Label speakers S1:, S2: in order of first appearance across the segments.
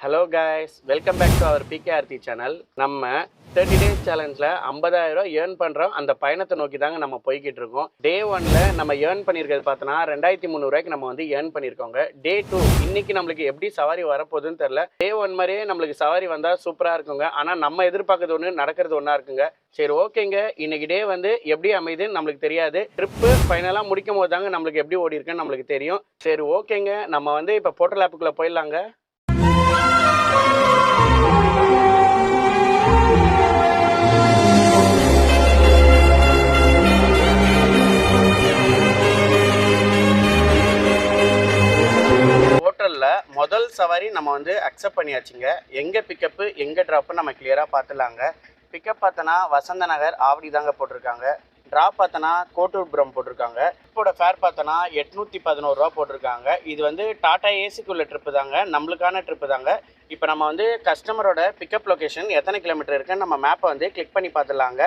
S1: Hello guys, welcome back to our PKRT channel. நம்ம 30 days சேலஞ்சில் 50,000 earn பண்ணுறோம். அந்த பயணத்தை நோக்கி தாங்க நம்ம போய்கிட்டு இருக்கோம். டே 1ல் நம்ம ஏர்ன் பண்ணியிருக்கிறது பார்த்தோன்னா 2,300 நம்ம வந்து ஏர்ன் பண்ணியிருக்கோங்க. டே 2 இன்னைக்கு நம்மளுக்கு எப்படி சவாரி வரப்போகுதுன்னு தெரில. டே 1 மாதிரியே நம்மளுக்கு சவாரி வந்தால் சூப்பராக இருக்குங்க. ஆனால் நம்ம எதிர்பார்க்கறது ஒன்று, நடக்கிறது ஒன்றா இருக்குங்க. சரி, ஓகேங்க. இன்னைக்கு டே வந்து எப்படி அமைதுன்னு நம்மளுக்கு தெரியாது. ட்ரிப்பு ஃபைனலாக முடிக்கும் போது தாங்க நம்மளுக்கு எப்படி ஓடி இருக்குன்னு நம்மளுக்கு தெரியும். சரி, ஓகேங்க. நம்ம வந்து இப்போ போர்ட்டல் ஆப்புக்குள்ளே போயிடலாங்க. முதல் சவாரி நம்ம வந்து அக்செப்ட் பண்ணியாச்சுங்க. எங்கே பிக்கப்பு எங்கே ட்ராப்பு நம்ம கிளியராக பார்த்துலாங்க. பிக்கப் பார்த்தோன்னா வசந்த நகர் ஆவடி தாங்க போட்டிருக்காங்க. ட்ராப் பார்த்தோன்னா கோட்டூர்புரம் போட்டிருக்காங்க. ட்ரிப்போட ஃபேர் பார்த்தோன்னா 811 ரூபா போட்டிருக்காங்க. இது வந்து டாடா ஏசிக்குள்ள ட்ரிப்பு தாங்க, நம்மளுக்கான ட்ரிப்பு தாங்க. இப்போ நம்ம வந்து கஸ்டமரோட பிக்கப் லொக்கேஷன் எத்தனை கிலோமீட்டர் இருக்குன்னு நம்ம மேப்பை வந்து கிளிக் பண்ணி பார்த்துலாங்க.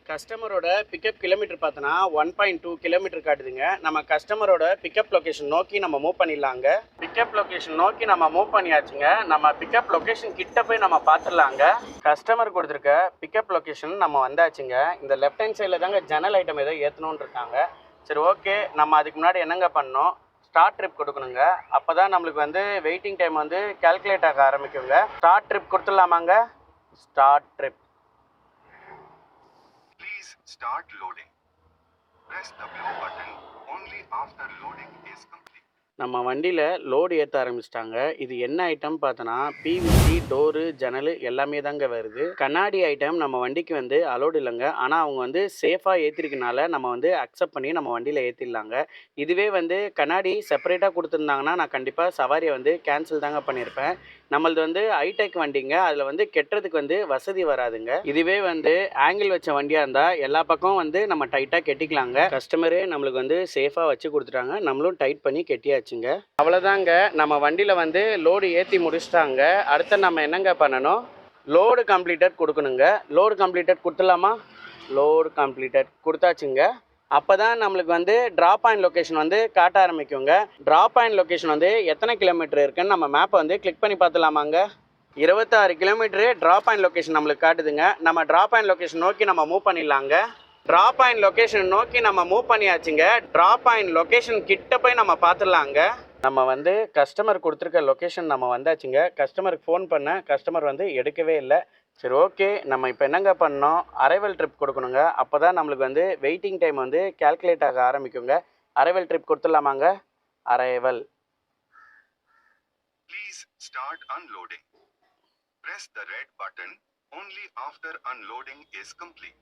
S1: கஸ்டமரோட பிக்கப் கிலோமீட்டர் பார்த்தோன்னா 1.2 கிலோமீட்டர் காட்டுதுங்க. நம்ம கஸ்டமரோட பிக்கப் லொக்கேஷன் நோக்கி நம்ம மூவ் பண்ணிடலாங்க. பிக்கப் லொக்கேஷன் நோக்கி நம்ம மூவ் பண்ணியாச்சுங்க. நம்ம பிக்கப் லொக்கேஷன் கிட்ட போய் நம்ம பார்த்துடலாங்க. கஸ்டமர் கொடுத்துருக்க பிக்கப் லொக்கேஷன் நம்ம வந்தாச்சுங்க. இந்த லெஃப்ட் ஹேண்ட் சைடில் தாங்க ஜன்னல் ஐட்டம் ஏதோ ஏற்றணுன்னு இருக்காங்க. சரி, ஓகே. நம்ம அதுக்கு முன்னாடி என்னங்க பண்ணோம், ஸ்டார்ட் ட்ரிப் கொடுக்கணுங்க. அப்போ தான் நம்மளுக்கு வந்து வெயிட்டிங் டைம் வந்து கால்குலேட் ஆக ஆரம்பிக்குங்க. ஸ்டார்ட் ட்ரிப் கொடுத்துடலாமாங்க. Start trip.
S2: Start loading. Press the blue button only after loading is complete.
S1: நம்ம வண்டியில் லோடு ஏற்ற ஆரம்பிச்சிட்டாங்க. இது என்ன ஐட்டம் பார்த்தோன்னா பிவிசி டோரு ஜன்னல் எல்லாமே தாங்க வருது. கண்ணாடி ஐட்டம் நம்ம வண்டிக்கு வந்து அலோடு இல்லைங்க. ஆனால் அவங்க வந்து சேஃபாக ஏற்றிருக்கனால நம்ம வந்து அக்செப்ட் பண்ணி நம்ம வண்டியில் ஏற்றிடலாங்க. இதுவே வந்து கண்ணாடி செப்பரேட்டாக கொடுத்துருந்தாங்கன்னா நான் கண்டிப்பாக சவாரியை வந்து கேன்சல் தாங்க பண்ணியிருப்பேன். நம்மளது வந்து ஹைடெக் வண்டிங்க, அதில் வந்து கெட்டுறதுக்கு வந்து வசதி வராதுங்க. இதுவே வந்து ஆங்கிள் வச்ச வண்டியாக இருந்தால் எல்லா பக்கமும் வந்து நம்ம டைட்டாக கெட்டிக்கலாங்க. கஸ்டமரே நம்மளுக்கு வந்து சேஃபாக வச்சு கொடுத்துட்டாங்க, நம்மளும் டைட் பண்ணி கெட்டியாச்சுங்க. அவ்வளோதாங்க. நம்ம வண்டியில் வந்து லோடு ஏற்றி முடிச்சிட்டாங்க. அடுத்து நம்ம என்னங்க பண்ணணும், லோடு கம்ப்ளீட்டட் கொடுக்கணுங்க. லோடு கம்ப்ளீட்டட் கொடுத்துடலாமா. லோடு கம்ப்ளீட்டட் கொடுத்தாச்சுங்க. அப்போ தான் நம்மளுக்கு வந்து ட்ராப் பாயிண்ட் லொக்கேஷன் வந்து காட்ட ஆரம்பிக்குங்க. ட்ராப் பாயிண்ட் லொக்கேஷன் வந்து எத்தனை கிலோமீட்டர் இருக்குன்னு நம்ம மேப்பை வந்து கிளிக் பண்ணி பார்த்துலாமாங்க. 26 கிலோமீட்டரு ட்ராப் பாயிண்ட் லொக்கேஷன் நம்மளுக்கு காட்டுதுங்க. நம்ம ட்ராப் பாயிண்ட் லொக்கேஷன் நோக்கி நம்ம மூவ் பண்ணிடலாங்க. ட்ராப் பாயிண்ட் லொக்கேஷன் நோக்கி நம்ம மூவ் பண்ணியாச்சுங்க. ட்ராப் பாயிண்ட் லொக்கேஷன் கிட்ட போய் நம்ம பார்த்துடலாங்க. நம்ம வந்து கஸ்டமர் கொடுத்துருக்க லொக்கேஷன் நம்ம வந்தாச்சுங்க. கஸ்டமருக்கு ஃபோன் பண்ண கஸ்டமர் வந்து எடுக்கவே இல்லை. சரி, ஓகே. நம்ம இப்போ என்னங்க பண்ணோம், அரைவல் ட்ரிப் கொடுக்கணுங்க. அப்போ தான் நம்மளுக்கு வந்து வெயிட்டிங் டைம் வந்து கால்குலேட் ஆக ஆரம்பிக்குங்க. அரைவல் ட்ரிப் கொடுத்துடலாமாங்க. Arrival.
S2: Please start unloading. Press the red button only after unloading is complete.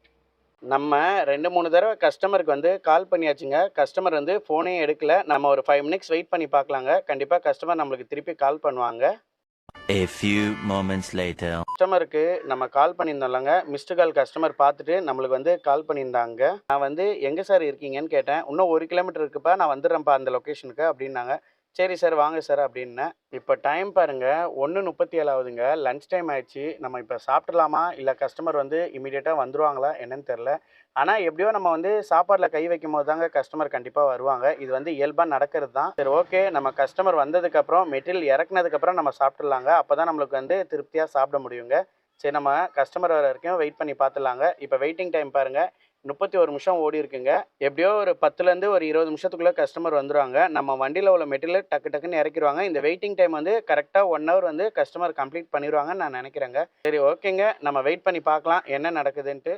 S1: நம்ம 2-3 தடவை கஸ்டமருக்கு வந்து கால் பண்ணியாச்சுங்க. கஸ்டமர் வந்து ஃபோனே எடுக்கல. நம்ம ஒரு 5 மினிட்ஸ் வெயிட் பண்ணி பார்க்கலாங்க. கண்டிப்பாக கஸ்டமர் நம்மளுக்கு திருப்பி கால் பண்ணுவாங்க.
S3: A few moments later.
S1: கஸ்டமருக்கு நம்ம கால் பண்ணியிருந்தோம்லங்க, மிஸ்டு கால் கஸ்டமர் பார்த்துட்டு நம்மளுக்கு வந்து கால் பண்ணியிருந்தாங்க. நான் வந்து எங்கே சார் இருக்கீங்கன்னு கேட்டேன். இன்னும் 1 கிலோமீட்டர் இருக்குப்பா, நான் வந்துடுறேன்ப்பா அந்த லொக்கேஷனுக்கு அப்படின்னாங்க. சரி சார், வாங்க சார் அப்படின்னேன். இப்போ டைம் பாருங்கள், 1:37 ஆகுதுங்க. லன்ச் டைம் ஆயிடுச்சு. நம்ம இப்போ சாப்பிட்லாமா இல்லை கஸ்டமர் வந்து இமீடியட்டாக வந்துடுவாங்களா என்னன்னு தெரில. ஆனால் எப்படியோ நம்ம வந்து சாப்பாட்டில் கை வைக்கும் போது தாங்க கஸ்டமர் கண்டிப்பாக வருவாங்க. இது வந்து இயல்பாக நடக்கிறது தான். சரி, ஓகே. நம்ம கஸ்டமர் வந்ததுக்கப்புறம் மெட்டீரியல் இறக்குனதுக்கப்புறம் நம்ம சாப்பிட்லாங்க. அப்போ தான் நம்மளுக்கு வந்து திருப்தியாக சாப்பிட முடியுங்க. சரி, நம்ம கஸ்டமர் வர வரைக்கும் வெயிட் பண்ணி பார்த்துலாங்க. இப்போ வெயிட்டிங் டைம் பாருங்கள், 31 நிமிஷம் ஓடி இருக்குங்க. எப்படியோ ஒரு 10லேருந்து ஒரு 20 நிமிஷத்துக்குள்ளே கஸ்டமர் வந்துடுவாங்க. நம்ம வண்டியில் உள்ள மெட்டீரியல் டக்குன்னு இறக்கிடுவாங்க. இந்த வெயிட்டிங் டைம் வந்து கரெக்டாக 1 ஹவர் வந்து கஸ்டமர் கம்ப்ளீட் பண்ணிடுவாங்கன்னு நான் நினைக்கிறேங்க. சரி, ஓகேங்க. நம்ம வெயிட் பண்ணி பார்க்கலாம் என்ன நடக்குதுன்ட்டு.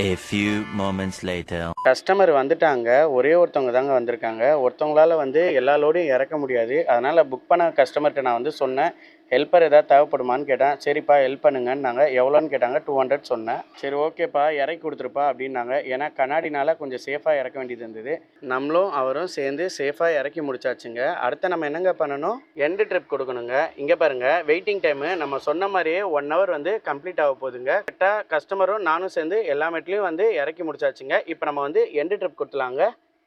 S3: A few moments later.
S1: Customer வந்துட்டாங்க. ஒரே ஒருத்தவங்க தாங்க வந்திருக்காங்க. ஒருத்தவங்களால வந்து எல்லா லோடையும் இறக்க முடியாது. அதனால் புக் பண்ண கஸ்டமர்கிட்ட நான் வந்து சொன்னேன், ஹெல்ப்பர் எதாவது தேவைப்படுமான்னு கேட்டேன். சரிப்பா ஹெல்ப் பண்ணுங்கன்னாங்க. எவ்வளோன்னு கேட்டாங்க. 200 சொன்னேன். சரி, ஓகேப்பா இறக்கி கொடுத்துருப்பா அப்படின்னாங்க. ஏன்னா கண்ணாடினால கொஞ்சம் சேஃபாக இறக்க வேண்டியது இருந்தது. நம்மளும் அவரும் சேர்ந்து சேஃபாக இறக்கி முடிச்சாச்சுங்க. அடுத்து நம்ம என்னங்க பண்ணணும், எண்டு ட்ரிப் கொடுக்கணுங்க. இங்கே பாருங்கள், வெயிட்டிங் டைமு நம்ம சொன்ன மாதிரியே 1 ஹவர் வந்து கம்ப்ளீட் ஆக போகுதுங்க. கரெக்டாக கஸ்டமரும் நானும் சேர்ந்து எல்லா மெட்லையும் வந்து இறக்கி முடிச்சாச்சுங்க. இப்போ நம்ம வந்து எண்டு ட்ரிப் கொடுத்துலாங்க.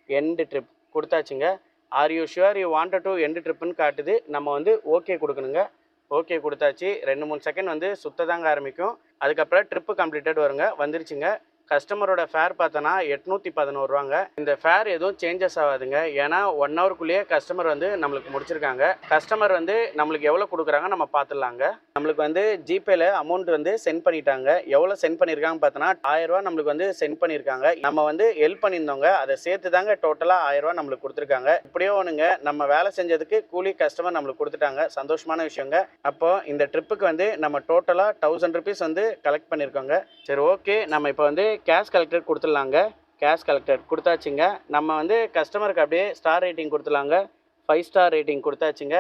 S1: எண்டு ட்ரிப் கொடுத்தாச்சுங்க. Are you sure you wanted to end ட்ரிப்புன்னு காட்டுது. நம்ம வந்து ஓகே கொடுக்கணுங்க. ஓகே கொடுத்தாச்சு. 2-3 செகண்ட் வந்து சுத்த தாங்க ஆரம்பிக்கும். அதுக்கப்புறம் ட்ரிப்பு கம்ப்ளீட்டட் வருங்க. வந்துருச்சுங்க. கஸ்டமரோட ஃபேர் பார்த்தோன்னா 811 ரூபாங்க. இந்த ஃபேர் எதுவும் சேஞ்சஸ் ஆகாதுங்க. ஏன்னா 1 ஹவருக்குள்ளேயே கஸ்டமர் வந்து நம்மளுக்கு முடிச்சிருக்காங்க. கஸ்டமர் வந்து நம்மளுக்கு எவ்வளோ கொடுக்குறாங்க நம்ம பார்த்துடலாங்க. நம்மளுக்கு வந்து ஜிபேல அமௌண்ட் வந்து சென்ட் பண்ணிட்டாங்க. எவ்வளோ சென்ட் பண்ணியிருக்காங்க பார்த்தோன்னா 1000 ரூபா நம்மளுக்கு வந்து சென்ட் பண்ணியிருக்காங்க. நம்ம வந்து ஹெல்ப் பண்ணியிருந்தோங்க, அதை சேர்த்து தாங்க டோட்டலாக 1000 ரூபா நம்மளுக்கு கொடுத்துருக்காங்க. இப்படியோ ஒன்றுங்க, நம்ம வேலை செஞ்சதுக்கு கூலி கஸ்டமர் நம்மளுக்கு கொடுத்துட்டாங்க. சந்தோஷமான விஷயங்க. அப்போ இந்த ட்ரிப்புக்கு வந்து நம்ம டோட்டலாக 1000 ருபீஸ் வந்து கலெக்ட் பண்ணியிருக்கோங்க. சரி, ஓகே, நம்ம இப்போ வந்து கேஷ் கலெக்டர் கொடுத்துடலாங்க. கேஷ் கலெக்டர் கொடுத்தாச்சுங்க. நம்ம வந்து கஸ்டமருக்கு அப்படியே ஸ்டார் ரேட்டிங் கொடுத்துலாங்க. 5 ஸ்டார் ரேட்டிங் கொடுத்தாச்சுங்க.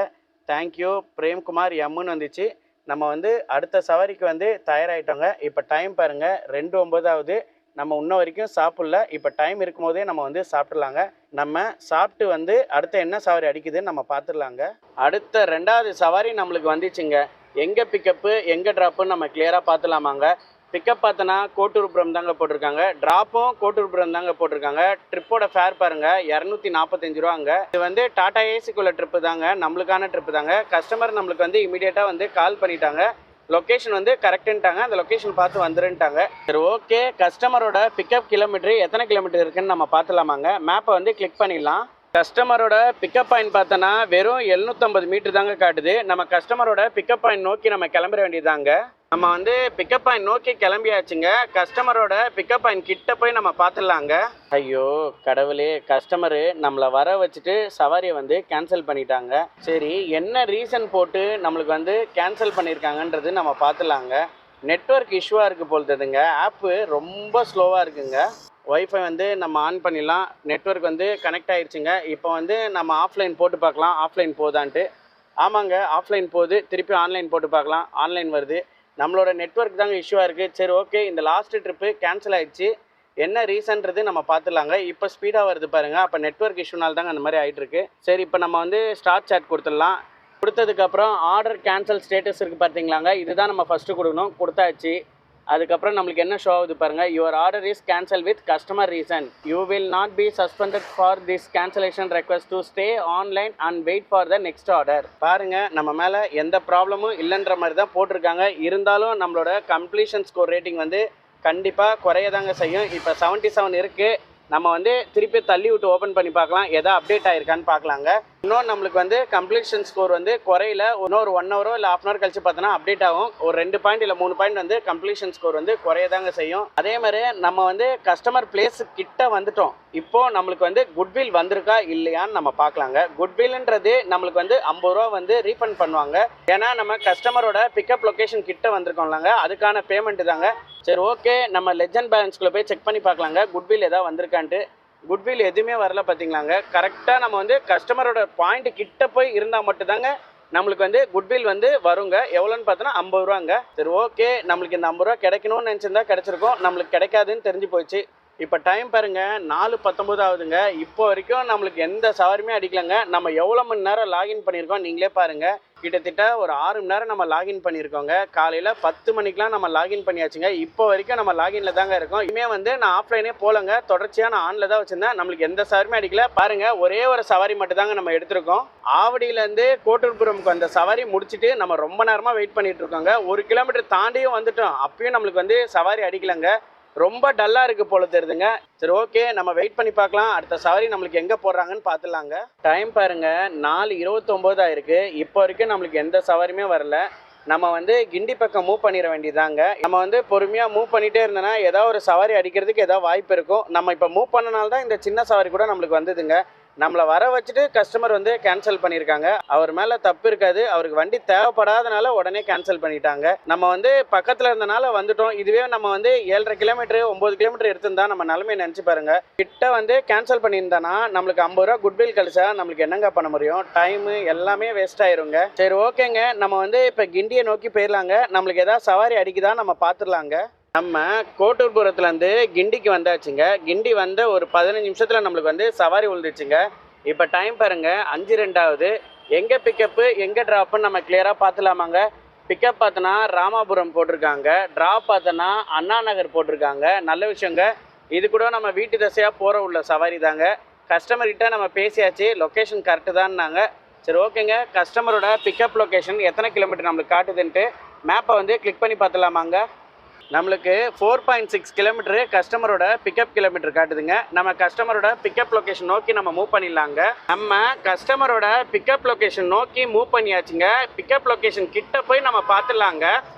S1: தேங்க்யூ பிரேம்குமார் எம்முன்னு வந்துச்சு. நம்ம வந்து அடுத்த சவாரிக்கு வந்து தயாராகிட்டோங்க. இப்போ டைம் பாருங்கள் 2:09 ஆகுது. நம்ம இன்ன வரைக்கும் சாப்பிடல. இப்போ டைம் இருக்கும் போதே நம்ம வந்து சாப்பிட்றலாங்க. நம்ம சாப்பிட்டு வந்து அடுத்த என்ன சவாரி அடிக்குதுன்னு நம்ம பார்த்துடலாங்க. அடுத்த 2வது சவாரி நம்மளுக்கு வந்துச்சுங்க. எங்கே பிக்கப்பு எங்கே ட்ராப்புன்னு நம்ம கிளியராக பார்த்துலாமாங்க. பிக்கப் பார்த்தோன்னா கோட்டூர்புரம் தாங்க போட்டிருக்காங்க. ட்ராப்பும் கோட்டூர்புரம் தாங்க போட்டிருக்காங்க. ட்ரிப்போட ஃபேர் பாருங்கள் 245 ரூபாங்க. இது வந்து டாடா ஏசிக்குள்ள ட்ரிப்பு தாங்க, நம்மளுக்கான ட்ரிப்பு தாங்க. கஸ்டமர் நம்மளுக்கு வந்து இமீடியட்டாக வந்து கால் பண்ணிட்டாங்க. லொக்கேஷன் வந்து கரெக்டுன்ட்டாங்க. அந்த லொக்கேஷன் பார்த்து வந்துருன்ட்டாங்க. சரி, ஓகே, கஸ்டமரோட பிக்கப் கிலோமீட்டர் எத்தனை கிலோமீட்டர் இருக்குன்னு நம்ம பார்த்துலாமாங்க. மேப்பை வந்து கிளிக் பண்ணிடலாம். கஸ்டமரோட பிக்கப் பாயிண்ட் பார்த்தோன்னா வெறும் 750 மீட்டர் தாங்க காட்டுது. நம்ம கஸ்டமரோட பிக்கப் பாயிண்ட் நோக்கி நம்ம கிளம்பிட வேண்டியதாங்க. நம்ம வந்து பிக்கப் பாயிண்ட் நோக்கி கிளம்பியாச்சுங்க. கஸ்டமரோட பிக்கப் பாயிண்ட் கிட்ட போய் நம்ம பார்த்துடலாங்க. ஐயோ கடவுளே, கஸ்டமரு நம்மளை வர வச்சுட்டு சவாரியை வந்து கேன்சல் பண்ணிட்டாங்க. சரி, என்ன ரீசன் போட்டு நம்மளுக்கு வந்து கேன்சல் பண்ணியிருக்காங்கன்றது நம்ம பார்த்துடலாங்க. நெட்வொர்க் இஷ்யூவாக இருக்குது போல்துங்க. ஆப்பு ரொம்ப ஸ்லோவாக இருக்குங்க. ஒய்ஃபை வந்து நம்ம ஆன் பண்ணிடலாம். நெட்வொர்க் வந்து கனெக்ட் ஆகிடுச்சுங்க. இப்போ வந்து நம்ம ஆஃப்லைன் போட்டு பார்க்கலாம், ஆஃப்லைன் போதான்ட்டு. ஆமாங்க, ஆஃப்லைன் போகுது. திருப்பி ஆன்லைன் போட்டு பார்க்கலாம், ஆன்லைன் வருது. நம்மளோட நெட்வொர்க் தாங்க இஷ்யூவாக இருக்குது. சரி, ஓகே, இந்த லாஸ்ட்டு ட்ரிப்பு கேன்சல் ஆகிடுச்சு. என்ன ரீசன்றது நம்ம பார்த்துலாங்க. இப்போ ஸ்பீடாக வருது பாருங்கள். அப்போ நெட்வொர்க் இஷ்யூனால தாங்க அந்த மாதிரி ஆகிட்டுருக்கு. சரி, இப்போ நம்ம வந்து ஸ்டார்ட் சாட் கொடுத்துடலாம். கொடுத்ததுக்கப்புறம் ஆர்டர் கேன்சல் ஸ்டேட்டஸ் இருக்குது பார்த்தீங்களாங்க. இதுதான் நம்ம ஃபஸ்ட்டு கொடுக்கணும். கொடுத்தாச்சு. அதுக்கப்புறம் நம்மளுக்கு என்ன ஷோ ஆகுது பாருங்கள். Your order is cancel with customer reason. You will not be suspended for this cancellation request to stay online and wait for the next order. பாருங்கள், நம்ம மேலே எந்த ப்ராப்ளமும் இல்லைன்ற மாதிரி தான் போட்டிருக்காங்க. இருந்தாலும் நம்மளோட கம்ப்ளீஷன் ஸ்கோர் ரேட்டிங் வந்து கண்டிப்பாக குறையதாங்க செய்யும். இப்போ 77 இருக்குது. நம்ம வந்து திருப்பி தள்ளி விட்டு ஓப்பன் பண்ணி பார்க்கலாம், எதா அப்டேட் ஆயிருக்கான்னு பார்க்கலாங்க. இன்னும் நம்மளுக்கு வந்து கம்ப்ளீஷன் ஸ்கோர் வந்து குறையில. இன்னொரு 1 ஹவரோ இல்லை 1/2 hour கழிச்சு பார்த்தோன்னா அப்டேட் ஆகும். ஒரு 2 பாயிண்ட் இல்லை 3 பாயிண்ட் வந்து கம்ப்ளீஷன் ஸ்கோர் வந்து குறையதாங்க செய்யும். அதே மாதிரி நம்ம வந்து கஸ்டமர் பிளேஸ் கிட்ட வந்துட்டோம். இப்போ நம்மளுக்கு வந்து குட்வில் வந்திருக்கா இல்லையான்னு நம்ம பார்க்கலாங்க. குட்வில்ன்றது நம்மளுக்கு வந்து 50 ரூபா வந்து ரீஃபண்ட் பண்ணுவாங்க. ஏன்னா நம்ம கஸ்டமரோட பிக்கப் லொக்கேஷன் கிட்ட வந்திருக்கோம்லாங்க, அதுக்கான பேமெண்ட் தாங்க. சரி, ஓகே, நம்ம லெஜண்ட் பேலன்ஸ்குள்ளே போய் செக் பண்ணி பார்க்கலாங்க குட்வில் ஏதாவது வந்திருக்கான்ட்டு. குட்வில் எதுவுமே வரல பார்த்தீங்களாங்க. கரெக்டாக நம்ம வந்து கஸ்டமரோட பாயிண்ட் கிட்ட போய் இருந்தால் மட்டும்தாங்க நம்மளுக்கு வந்து குட்வில் வந்து வருங்க. எவ்வளோன்னு பார்த்தோன்னா 50 ரூபாங்க. சரி, ஓகே, நம்மளுக்கு இந்த 50 ரூபா கிடைக்கணும்னு நினச்சிருந்தா கிடச்சிருக்கோம். நம்மளுக்கு கிடைக்காதுன்னு தெரிஞ்சு போச்சு. இப்போ டைம் பாருங்கள் 4:19 ஆகுதுங்க. இப்போ வரைக்கும் நம்மளுக்கு எந்த சவாரியுமே அடிக்கலைங்க. நம்ம எவ்வளோ மணி நேரம் லாகின் பண்ணியிருக்கோம் நீங்களே பாருங்கள். கிட்டத்தட்ட ஒரு 6 மணி நேரம் நம்ம லாகின் பண்ணியிருக்கோங்க. காலையில் 10 மணிக்கெலாம் நம்ம லாகின் பண்ணியாச்சுங்க. இப்போ வரைக்கும் நம்ம லாகின்ல தாங்க இருக்கோம். இனிமேல் வந்து நான் ஆஃப்லைனே போலங்க, தொடர்ச்சியாக நான் ஆனில் தான் வச்சுருந்தேன். நம்மளுக்கு எந்த சவாரியுமே அடிக்கல. பாருங்கள், ஒரே ஒரு சவாரி மட்டும் தாங்க நம்ம எடுத்திருக்கோம். ஆவடியிலேருந்து கோட்டூர்புரமுக்கு அந்த சவாரி முடிச்சுட்டு நம்ம ரொம்ப நேரமாக வெயிட் பண்ணிட்டு இருக்கோங்க. 1 கிலோமீட்டர் தாண்டியும் வந்துட்டோம். அப்பயும் நம்மளுக்கு வந்து சவாரி அடிக்கலைங்க. ரொம்ப டல்லாக இருக்குது போல தெரியுதுங்க. சரி, ஓகே, நம்ம வெயிட் பண்ணி பார்க்கலாம். அடுத்த சவாரி நம்மளுக்கு எங்கே போடுறாங்கன்னு பார்த்துலாங்க. டைம் பாருங்கள் 4:29 ஆயிருக்கு. இப்போ வரைக்கும் நம்மளுக்கு எந்த சவாரியுமே வரல. நம்ம வந்து கிண்டி பக்கம் மூவ் பண்ணிட வேண்டியதாங்க. நம்ம வந்து பொறுமையாக மூவ் பண்ணிகிட்டே இருந்தோன்னா ஏதாவது ஒரு சவாரி அடிக்கிறதுக்கு ஏதாவது வாய்ப்பு இருக்கும். நம்ம இப்போ மூவ் பண்ணனால தான் இந்த சின்ன சவாரி கூட நம்மளுக்கு வந்ததுங்க. நம்மளை வர வச்சுட்டு கஸ்டமர் வந்து கேன்சல் பண்ணியிருக்காங்க. அவர் மேலே தப்பு இருக்காது. அவருக்கு வண்டி தேவைப்படாதனால உடனே கேன்சல் பண்ணிட்டாங்க. நம்ம வந்து பக்கத்தில் இருந்தனால வந்துட்டோம். இதுவே நம்ம வந்து 7.5 கிலோமீட்டர் 9 கிலோமீட்டர் எடுத்திருந்தா நம்ம நிலைமையை நினச்சி பாருங்க. கிட்ட வந்து கேன்சல் பண்ணியிருந்தானா நம்மளுக்கு 50 ரூபா குட்வில் கழிச்சா நம்மளுக்கு என்னங்க பண்ண முடியும்? டைமு எல்லாமே வேஸ்ட் ஆயிருங்க. சரி, ஓகேங்க, நம்ம வந்து இப்போ கிண்டியை நோக்கி போயிடலாங்க. நம்மளுக்கு ஏதாவது சவாரி அடிக்குதா நம்ம பார்த்துடலாங்க. நம்ம கோட்டூர்புரத்துலேருந்து கிண்டிக்கு வந்தாச்சுங்க. கிண்டி வந்த ஒரு 15 நிமிஷத்தில் நம்மளுக்கு வந்து சவாரி விழுந்துச்சுங்க. இப்போ டைம் பாருங்கள் 5:02 ஆகுது. எங்கே பிக்கப்பு எங்கே ட்ராப்புன்னு நம்ம கிளியராக பார்த்துலாமாங்க. பிக்கப் பார்த்தோன்னா ராமாபுரம் போட்டிருக்காங்க. ட்ராப் பார்த்தோன்னா அண்ணா நகர் போட்டிருக்காங்க. நல்ல விஷயங்க. இது கூட நம்ம வீட்டு தசையாக போகிற உள்ள சவாரி தாங்க. கஸ்டமர்கிட்ட நம்ம பேசியாச்சு, லொக்கேஷன் கரெக்டு தான்னாங்க. சரி, ஓகேங்க, கஸ்டமரோட பிக்கப் லொக்கேஷன் எத்தனை கிலோமீட்டர் நம்மளுக்கு காட்டுதுன்ட்டு மேப்பை வந்து கிளிக் பண்ணி பார்த்துலாமாங்க. நம்மளுக்கு 4.6 கிலோமீட்டரு கஸ்டமரோட பிக்கப் கிலோமீட்டர் காட்டுதுங்க. நம்ம கஸ்டமரோட பிக்கப் லொகேஷன் நோக்கி நம்ம மூவ் பண்ணிடலாங்க. நம்ம கஸ்டமரோட பிக்கப் லொகேஷன் நோக்கி மூவ் பண்ணியாச்சுங்க. பிக்கப் லொகேஷன் கிட்ட போய் நம்ம பார்த்துடலாங்க.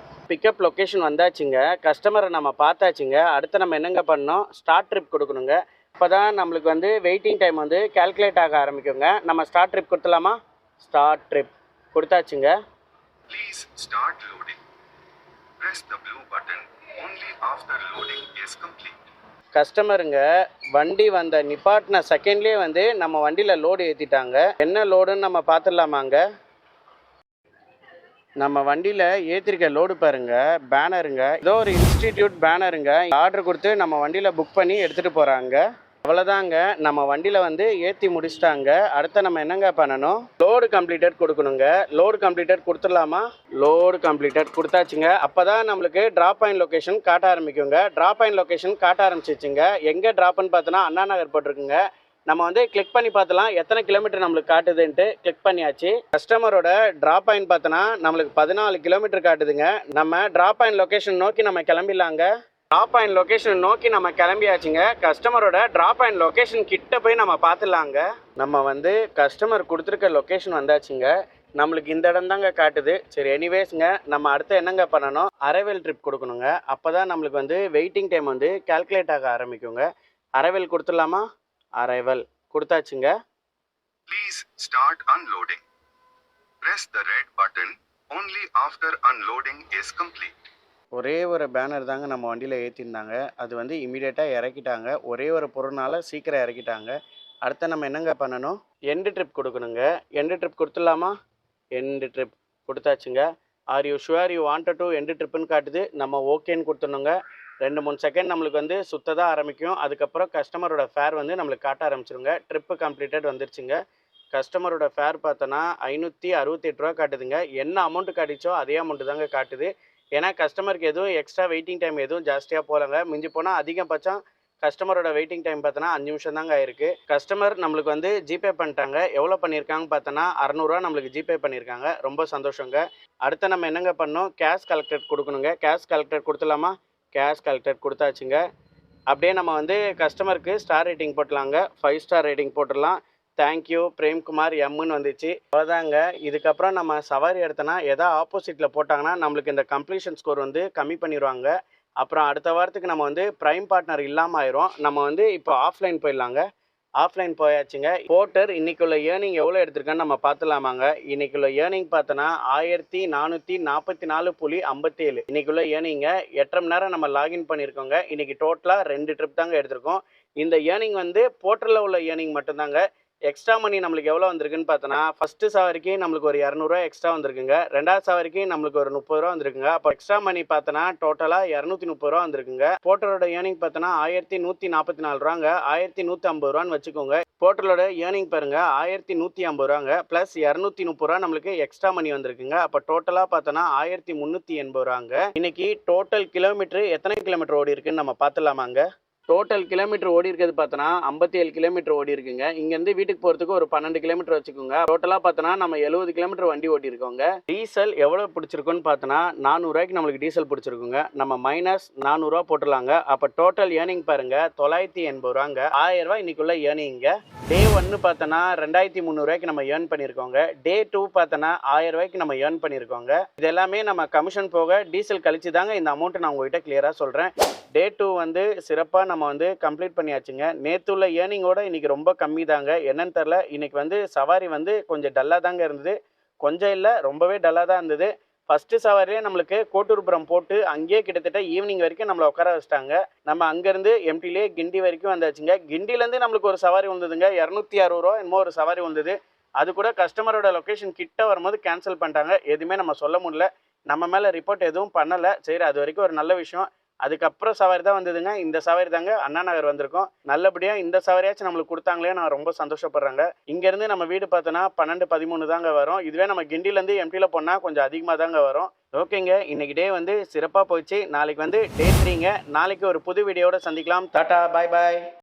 S1: பிக்கப் லொகேஷன் வந்தாச்சுங்க. கஸ்டமரை நம்ம பார்த்தாச்சுங்க. அடுத்து நம்ம என்னங்க பண்ணோம், ஸ்டார்ட் ட்ரிப் கொடுக்கணுங்க. அப்போ தான் நம்மளுக்கு வந்து வெயிட்டிங் டைம் வந்து கால்குலேட் ஆக ஆரம்பிக்குங்க. நம்ம ஸ்டார்ட் ட்ரிப் கொடுத்துலாமா? ஸ்டார்ட் ட்ரிப் கொடுத்தாச்சுங்க.
S2: Please start loading. Press the blue button only after loading is complete.
S1: கஸ்டமருங்க வண்டி வந்த நிப்பாட்டின செகண்ட்லேயே வந்து நம்ம வண்டியில் லோடு ஏற்றிட்டாங்க. என்ன லோடுன்னு நம்ம பார்த்துடலாமாங்க? நம்ம வண்டியில் ஏற்றிருக்க லோடு பாருங்க, பேனருங்க. ஏதோ ஒரு இன்ஸ்டிடியூட் பேனருங்க. ஆர்டர் கொடுத்து நம்ம வண்டியில் புக் பண்ணி எடுத்துகிட்டு போகிறாங்க. அவ்வளோதாங்க, நம்ம வண்டியில் வந்து ஏற்றி முடிச்சிட்டாங்க. அடுத்து நம்ம என்னங்க பண்ணணும், லோடு கம்ப்ளீட்டட் கொடுக்கணுங்க. லோடு கம்ப்ளீட்டட் கொடுத்துடலாமா? லோடு கம்ப்ளீட்டட் கொடுத்தாச்சுங்க. அப்போ தான் நம்மளுக்கு ட்ராப் பாயிண்ட் லொக்கேஷன் காட்ட ஆரம்பிக்குங்க. ட்ராப் பாயிண்ட் லொக்கேஷன் காட்ட ஆரம்பிச்சிச்சுங்க. எங்கே ட்ராப்னு பார்த்தோன்னா அண்ணா நகர் போட்டிருக்குங்க. நம்ம வந்து கிளிக் பண்ணி பார்த்தலாம் எத்தனை கிலோமீட்டர் நம்மளுக்கு காட்டுதுன்ட்டு. கிளிக் பண்ணியாச்சு. கஸ்டமரோட ட்ராப் பாயிண்ட் பார்த்தோன்னா நம்மளுக்கு 14 கிலோமீட்டர் காட்டுதுங்க. நம்ம ட்ராப் பாயிண்ட் லொக்கேஷன் நோக்கி நம்ம கிளம்பிடலாங்க. ட்ராப் பாயிண்ட் லொக்கேஷன் நோக்கி நம்ம கிளம்பியாச்சுங்க. கஸ்டமரோட ட்ராப் பாயிண்ட் லொக்கேஷன் கிட்ட போய் நம்ம பார்த்துடலாங்க. நம்ம வந்து கஸ்டமர் கொடுத்துருக்க லொக்கேஷன் வந்தாச்சுங்க. நம்மளுக்கு இந்த இடம் தாங்க காட்டுது. சரி, எனிவேஸ்ங்க, நம்ம அடுத்து என்னங்க பண்ணணும், அரைவேல் ட்ரிப் கொடுக்கணுங்க. அப்போ தான் நம்மளுக்கு வந்து வெயிட்டிங் டைம் வந்து கால்குலேட் ஆக ஆரம்பிக்குங்க. அரைவேல் கொடுத்துடலாமா? Arrival கொடுத்தாச்சுங்க.
S2: Please start unloading. Press the red button only after unloading is complete.
S1: ஒரே ஒரு பேனர் தாங்க நம்ம வண்டியில் ஏற்றிருந்தாங்க. அது வந்து இமீடியட்டாக இறக்கிட்டாங்க. ஒரே ஒரு பொருள்னால சீக்கிரம் இறக்கிட்டாங்க. அடுத்து நம்ம என்னங்க பண்ணணும், எண்டு ட்ரிப் கொடுக்கணுங்க. எண்டு ட்ரிப் கொடுத்துடலாமா? எண்டு ட்ரிப் கொடுத்தாச்சுங்க. Are you sure you wanted to end ட்ரிப்புன்னு காட்டுது. நம்ம ஓகேன்னு கொடுத்துடணுங்க. 2-3 செகண்ட் நம்மளுக்கு வந்து சுத்ததான் ஆரம்பிக்கும். அதுக்கப்புறம் கஸ்டமரோட ஃபேர் வந்து நம்மளுக்கு காட்ட ஆரம்பிச்சிருங்க. ட்ரிப்பு கம்ப்ளீட்டட் வந்துருச்சுங்க. கஸ்டமரோட ஃபேர் பார்த்தோன்னா 568 ரூபா காட்டுதுங்க. என்ன அமௌண்ட்டு காட்டிச்சோ அதே அமௌண்ட்டு தாங்க காட்டுது. ஏன்னா கஸ்டமருக்கு எதுவும் எக்ஸ்ட்ரா வெயிட்டிங் டைம் எதுவும் ஜாஸ்தியாக போகலங்க. மிஞ்சி போனால் அதிகபட்சம் கஸ்டமரோட வெயிட்டிங் டைம் பார்த்தோன்னா 5 நிமிஷம் தாங்க ஆயிருக்கு. கஸ்டமர் நம்மளுக்கு வந்து ஜிபே பண்ணிட்டாங்க. எவ்வளோ பண்ணியிருக்காங்க பார்த்தோன்னா 600 நம்மளுக்கு ஜிபே பண்ணியிருக்காங்க. ரொம்ப சந்தோஷங்க. அடுத்து நம்ம என்னங்க பண்ணோம், கேஷ் கலெக்டட் கொடுக்கணுங்க. கேஷ் கலெக்டட் கொடுத்துலாமா? கேஷ் கலெக்டட் கொடுத்தாச்சுங்க. அப்படியே நம்ம வந்து கஸ்டமருக்கு ஸ்டார் ரேட்டிங் போட்டலாங்க. 5 ஸ்டார் ரேட்டிங் போட்டுடலாம். தேங்க்யூ பிரேம்குமார் எம்முன்னு வந்துச்சு. அவ்வளோதாங்க. இதுக்கப்புறம் நம்ம சவாரி எடுத்தோன்னா எதா ஆப்போசிட்டில் போட்டாங்கன்னா நம்மளுக்கு இந்த கம்ப்ளீஷன் ஸ்கோர் வந்து கம்மி பண்ணிடுவாங்க. அப்புறம் அடுத்த வாரத்துக்கு நம்ம வந்து ப்ரைம் பார்ட்னர் இல்லாமல் ஆயிரும். நம்ம வந்து இப்போ ஆஃப்லைன் போயிடலாங்க. ஆஃப்லைன் போயாச்சுங்க. போர்ட்டர் இன்றைக்குள்ள ஏர்னிங் எவ்வளோ எடுத்திருக்கான்னு நம்ம பார்த்துலாமாங்க. இன்றைக்குள்ள ஏர்னிங் பார்த்தோன்னா 1444.57. இன்றைக்குள்ள ஏர்னிங்க 8.5 மணி நேரம் நம்ம லாகின் பண்ணியிருக்கோங்க. இன்றைக்கி டோட்டலாக 2 ட்ரிப் தாங்க எடுத்திருக்கோம். இந்த ஏர்னிங் வந்து போர்ட்டரில் உள்ள ஏர்னிங் மட்டும்தாங்க. எக்ஸ்ட்ரா மணி நம்மளுக்கு எவ்வளோ வந்திருக்குன்னு பார்த்தோன்னா, ஃபஸ்ட்டு சவாரிக்கு நம்மளுக்கு ஒரு 200 எக்ஸ்ட்ரா வந்திருக்குங்க. 2வது சவாரிக்கு நம்மளுக்கு ஒரு 30 ரூபா வந்திருக்குங்க. அப்போ எக்ஸ்ட்ரா மணி பார்த்தோன்னா டோட்டலாக 230 ரூபா வந்திருக்குங்க. போர்ட்டரோட ஏர்னிங் பார்த்தோன்னா 1144 ரூபாங்க. 1150 ரூபான்னு வச்சுக்கோங்க. போர்ட்டலோட ஏர்னிங் பாருங்க 1150 ரூபாங்க. ப்ளஸ் 230 ரூபா நம்மளுக்கு எக்ஸ்ட்ரா மணி வந்திருக்குங்க. அப்போ டோட்டலாக பார்த்தோன்னா 1380 ரூபாங்க. இன்னைக்கு டோட்டல் கிலோமீட்டர் எத்தனை கிலோமீட்டர் ஓடி இருக்குன்னு நம்ம பார்த்துலாமாங்க. டோட்டல் கிலோமீட்டர் ஓடி இருக்கிறது பார்த்தோன்னா 57 கிலோமீட்டர் ஓடி இருக்குங்க. இங்கேருந்து வீட்டுக்கு போகிறதுக்கு ஒரு 12 கிலோமீட்டர் வச்சுக்கோங்க. டோட்டலாக பார்த்தோன்னா நம்ம 70 கிலோமீட்டர் வண்டி ஓட்டி இருக்கோங்க. டீசல் எவ்வளோ பிடிச்சிருக்குன்னு பார்த்தோன்னா 400 ரூபாய்க்கு நம்மளுக்கு டீசல் பிடிச்சிருக்குங்க. நம்ம மைனஸ் 400 ரூபா போட்டுடலாங்க. அப்போ டோட்டல் ஏர்னிங் பாருங்க 980 ரூபாங்க. 1000 ரூபா இன்னைக்குள்ள ஏர்னிங்க. டே 1 பார்த்தோன்னா 2300 ரூபாய்க்கு நம்ம ஏர்ன் பண்ணியிருக்கோங்க. டே 2 பார்த்தோன்னா 1000 ரூபாய்க்கு நம்ம ஏர்ன் பண்ணியிருக்கோங்க. இது எல்லாமே நம்ம கமிஷன் போக டீசல் கழிச்சு தாங்க இந்த அமௌண்ட்டை நான் உங்ககிட்ட கிளியராக சொல்கிறேன். டே 2 வந்து சிறப்பாக நம்ம வந்து கம்ப்ளீட் பண்ணியாச்சுங்க. நேற்று உள்ள ஏர்னிங்கோட இன்றைக்கி ரொம்ப கம்மி தாங்க. என்னன்னு தெரில, இன்றைக்கி வந்து சவாரி வந்து கொஞ்சம் டல்லாக தாங்க இருந்தது. கொஞ்சம் இல்லை, ரொம்பவே டல்லாக தான் இருந்தது. ஃபஸ்ட்டு சவாரியே நம்மளுக்கு கோட்டூர்புரம் போட்டு அங்கேயே கிட்டத்தட்ட ஈவினிங் வரைக்கும் நம்மளை உட்கார வச்சிட்டாங்க. நம்ம அங்கேருந்து எம்டிலே கிண்டி வரைக்கும் வந்தாச்சுங்க. கிண்டிலேருந்து நம்மளுக்கு ஒரு சவாரி வந்ததுங்க. 260 ரூபா என்னமோ ஒரு சவாரி வந்தது. அது கூட கஸ்டமரோட லொக்கேஷன் கிட்ட வரும்போது கேன்சல் பண்ணிட்டாங்க. எதுவுமே நம்ம சொல்ல முடியல. நம்ம மேலே ரிப்போர்ட் எதுவும் பண்ணலை. சரி, அது வரைக்கும் ஒரு நல்ல விஷயம். அதுக்கப்புறம் சவாரி தான் வந்ததுங்க. இந்த சவாரி தாங்க அண்ணா நகர் வந்திருக்கோம். நல்லபடியாக இந்த சவாரியாச்சும் நம்மளுக்கு கொடுத்தாங்களே, நான் ரொம்ப சந்தோஷப்படுறேங்க. இங்கேருந்து நம்ம வீடு பார்த்தோன்னா 12-13 தாங்க வரும். இதுவே நம்ம கிண்டிலேருந்து எம்டியில் போனால் கொஞ்சம் அதிகமாக தாங்க வரும். ஓகேங்க, இன்னைக்கு டே வந்து சிறப்பாக போயிடுச்சு. நாளைக்கு வந்து டே 3ங்க. நாளைக்கு ஒரு புது வீடியோட சந்திக்கலாம். டாட்டா, பாய் பாய்.